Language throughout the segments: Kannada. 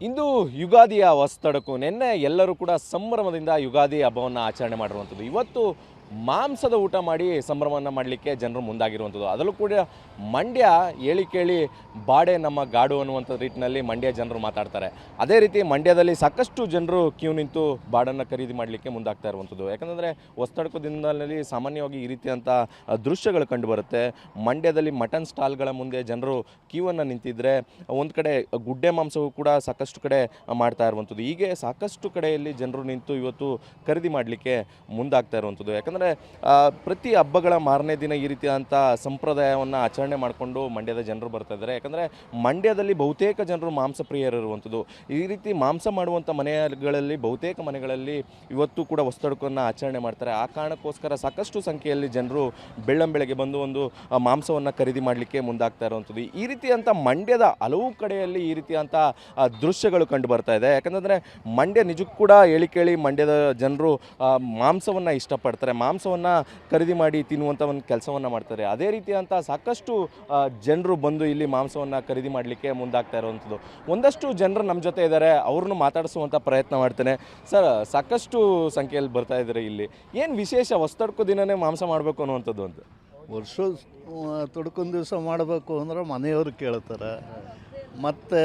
ಇಂದು ಯುಗಾದಿಯ ಹೊಸತಡಕು ನಿನ್ನೆ ಎಲ್ಲರೂ ಕೂಡ ಸಂಭ್ರಮದಿಂದ ಯುಗಾದಿ ಹಬ್ಬವನ್ನು ಆಚರಣೆ ಮಾಡಿರುವಂಥದ್ದು. ಇವತ್ತು ಮಾಂಸದ ಊಟ ಮಾಡಿ ಸಂಭ್ರಮವನ್ನು ಮಾಡಲಿಕ್ಕೆ ಜನರು ಮುಂದಾಗಿರುವಂಥದ್ದು. ಅದರಲ್ಲೂ ಕೂಡ ಮಂಡ್ಯ ಹೇಳಿ ಕೇಳಿ ಬಾಡೆ ನಮ್ಮ ಗಾಡು ಅನ್ನುವಂಥ ರೀತಿಯಲ್ಲಿ ಮಂಡ್ಯ ಜನರು ಮಾತಾಡ್ತಾರೆ. ಅದೇ ರೀತಿ ಮಂಡ್ಯದಲ್ಲಿ ಸಾಕಷ್ಟು ಜನರು ಕ್ಯೂ ನಿಂತು ಬಾಡನ್ನು ಖರೀದಿ ಮಾಡಲಿಕ್ಕೆ ಮುಂದಾಗ್ತಾ ಇರುವಂಥದ್ದು. ಯಾಕಂದರೆ ಹೊಸತಡಕು ದಿನದಲ್ಲಿ ಸಾಮಾನ್ಯವಾಗಿ ಈ ರೀತಿಯಂಥ ದೃಶ್ಯಗಳು ಕಂಡುಬರುತ್ತೆ. ಮಂಡ್ಯದಲ್ಲಿ ಮಟನ್ ಸ್ಟಾಲ್ಗಳ ಮುಂದೆ ಜನರು ಕ್ಯೂವನ್ನು ನಿಂತಿದ್ದರೆ ಒಂದು ಕಡೆ ಗುಡ್ಡೆ ಮಾಂಸವೂ ಕೂಡ ಸಾಕಷ್ಟು ಕಡೆ ಮಾಡ್ತಾ ಇರುವಂಥದ್ದು. ಹೀಗೆ ಸಾಕಷ್ಟು ಕಡೆಯಲ್ಲಿ ಜನರು ನಿಂತು ಇವತ್ತು ಖರೀದಿ ಮಾಡಲಿಕ್ಕೆ ಮುಂದಾಗ್ತಾ ಇರುವಂಥದ್ದು. ಯಾಕಂದರೆ ಪ್ರತಿ ಹಬ್ಬಗಳ ಮಾರನೇ ದಿನ ಈ ರೀತಿಯಾದಂಥ ಸಂಪ್ರದಾಯವನ್ನು ಆಚರಣೆ ಮಾಡಿಕೊಂಡು ಮಂಡ್ಯದ ಜನರು ಬರ್ತಾ ಇದ್ದಾರೆ. ಯಾಕಂದರೆ ಮಂಡ್ಯದಲ್ಲಿ ಬಹುತೇಕ ಜನರು ಮಾಂಸ ಪ್ರಿಯರಿರುವಂಥದ್ದು. ಈ ರೀತಿ ಮಾಂಸ ಮಾಡುವಂಥ ಮನೆಗಳಲ್ಲಿ ಬಹುತೇಕ ಮನೆಗಳಲ್ಲಿ ಇವತ್ತು ಕೂಡ ಹೊಸತಡಕವನ್ನು ಆಚರಣೆ ಮಾಡ್ತಾರೆ. ಆ ಕಾರಣಕ್ಕೋಸ್ಕರ ಸಾಕಷ್ಟು ಸಂಖ್ಯೆಯಲ್ಲಿ ಜನರು ಬೆಳ್ಳಂಬೆಳಗ್ಗೆ ಬಂದು ಒಂದು ಮಾಂಸವನ್ನು ಖರೀದಿ ಮಾಡಲಿಕ್ಕೆ ಮುಂದಾಗ್ತಾ ಇರುವಂಥದ್ದು. ಈ ರೀತಿಯಂಥ ಮಂಡ್ಯದ ಹಲವು ಕಡೆಯಲ್ಲಿ ಈ ರೀತಿಯಂಥ ದೃಶ್ಯಗಳು ಕಂಡು ಬರ್ತಾ ಇದೆ. ಯಾಕಂದರೆ ಮಂಡ್ಯ ನಿಜಕ್ಕೂ ಕೂಡ ಹೇಳಿ ಕೇಳಿ ಮಂಡ್ಯದ ಜನರು ಮಾಂಸವನ್ನು ಇಷ್ಟಪಡ್ತಾರೆ, ಮಾಂಸವನ್ನು ಖರೀದಿ ಮಾಡಿ ತಿನ್ನುವಂಥ ಒಂದು ಕೆಲಸವನ್ನು ಮಾಡ್ತಾರೆ. ಅದೇ ರೀತಿಯಂಥ ಸಾಕಷ್ಟು ಜನರು ಬಂದು ಇಲ್ಲಿ ಮಾಂಸವನ್ನು ಖರೀದಿ ಮಾಡಲಿಕ್ಕೆ ಮುಂದಾಗ್ತಾ ಇರುವಂಥದ್ದು. ಒಂದಷ್ಟು ಜನರು ನಮ್ಮ ಜೊತೆ ಇದ್ದಾರೆ, ಅವ್ರನ್ನೂ ಮಾತಾಡಿಸುವಂಥ ಪ್ರಯತ್ನ ಮಾಡ್ತೇನೆ. ಸರ್, ಸಾಕಷ್ಟು ಸಂಖ್ಯೆಯಲ್ಲಿ ಬರ್ತಾ ಇದ್ದಾರೆ. ಇಲ್ಲಿ ಏನು ವಿಶೇಷ ಹೊಸತಡಕು ದಿನವೇ ಮಾಂಸ ಮಾಡಬೇಕು ಅನ್ನುವಂಥದ್ದು ಅಂತ? ವರ್ಷ ತೊಡ್ಕೊಂದು ದಿವಸ ಮಾಡಬೇಕು ಅಂದ್ರೆ ಮನೆಯವರು ಕೇಳ್ತಾರೆ. ಮತ್ತು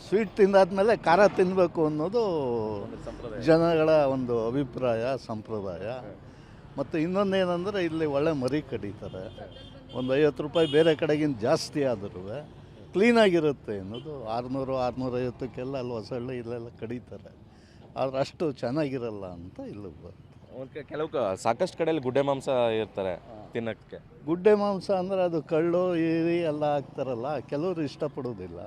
ಸ್ವೀಟ್ ತಿಂದಾದ್ಮೇಲೆ ಖಾರ ತಿನ್ನಬೇಕು ಅನ್ನೋದು ಜನಗಳ ಒಂದು ಅಭಿಪ್ರಾಯ, ಸಂಪ್ರದಾಯ. ಮತ್ತು ಇನ್ನೊಂದೇನೆಂದರೆ ಇಲ್ಲಿ ಒಳ್ಳೆ ಮರಿ ಕಡಿತಾರೆ. ಒಂದು 50 ರೂಪಾಯಿ ಬೇರೆ ಕಡೆಗಿಂತ ಜಾಸ್ತಿ ಆದರೂ ಕ್ಲೀನಾಗಿರುತ್ತೆ ಅನ್ನೋದು. 600-650ಕ್ಕೆಲ್ಲ ಅಲ್ಲಿ ಹೊಸಳ್ಳಿ ಇಲ್ಲೆಲ್ಲ ಕಡಿತಾರೆ. ಆದರೆ ಅಷ್ಟು ಚೆನ್ನಾಗಿರಲ್ಲ ಅಂತ ಇಲ್ಲಿ ಕೆಲವು ಸಾಕಷ್ಟು ಕಡೆಯಲ್ಲಿ ಗುಡ್ಡೆ ಮಾಂಸ ಇರ್ತಾರೆ ತಿನ್ನೋಕ್ಕೆ. ಗುಡ್ಡೆ ಮಾಂಸ ಅಂದರೆ ಅದು ಕಳ್ಳು ಈರಿ ಎಲ್ಲ ಹಾಕ್ತಾರಲ್ಲ, ಕೆಲವರು ಇಷ್ಟಪಡೋದಿಲ್ಲ.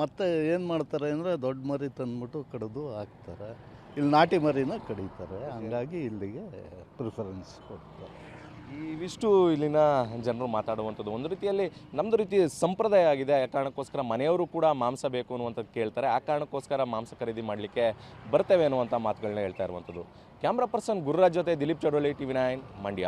ಮತ್ತು ಏನು ಮಾಡ್ತಾರೆ ಅಂದರೆ ದೊಡ್ಡ ಮರಿ ತಂದ್ಬಿಟ್ಟು ಕಡಿದು ಹಾಕ್ತಾರೆ. ಇಲ್ಲಿ ನಾಟಿ ಮರಿನ ಕಡಿತಾರೆ. ಹಂಗಾಗಿ ಇಲ್ಲಿಗೆ ಪ್ರಿಫರೆನ್ಸ್ ಕೊಡ್ತಾರೆ. ಇವಿಷ್ಟು ಇಲ್ಲಿನ ಜನರು ಮಾತಾಡುವಂಥದ್ದು. ಒಂದು ರೀತಿಯಲ್ಲಿ ನಮ್ಮದು ರೀತಿ ಸಂಪ್ರದಾಯ ಆಗಿದೆ. ಆ ಕಾರಣಕ್ಕೋಸ್ಕರ ಮನೆಯವರು ಕೂಡ ಮಾಂಸ ಬೇಕು ಅನ್ನುವಂಥದ್ದು ಕೇಳ್ತಾರೆ. ಆ ಕಾರಣಕ್ಕೋಸ್ಕರ ಮಾಂಸ ಖರೀದಿ ಮಾಡಲಿಕ್ಕೆ ಬರ್ತೇವೆ ಅನ್ನುವಂಥ ಮಾತುಗಳನ್ನ ಹೇಳ್ತಾ ಇರುವಂಥದ್ದು. ಕ್ಯಾಮ್ರಾ ಪರ್ಸನ್ ಗುರುರಾಜ್ ಜೊತೆ ದಿಲೀಪ್ ಚಡೋಳಿ, TV9 ಮಂಡ್ಯ.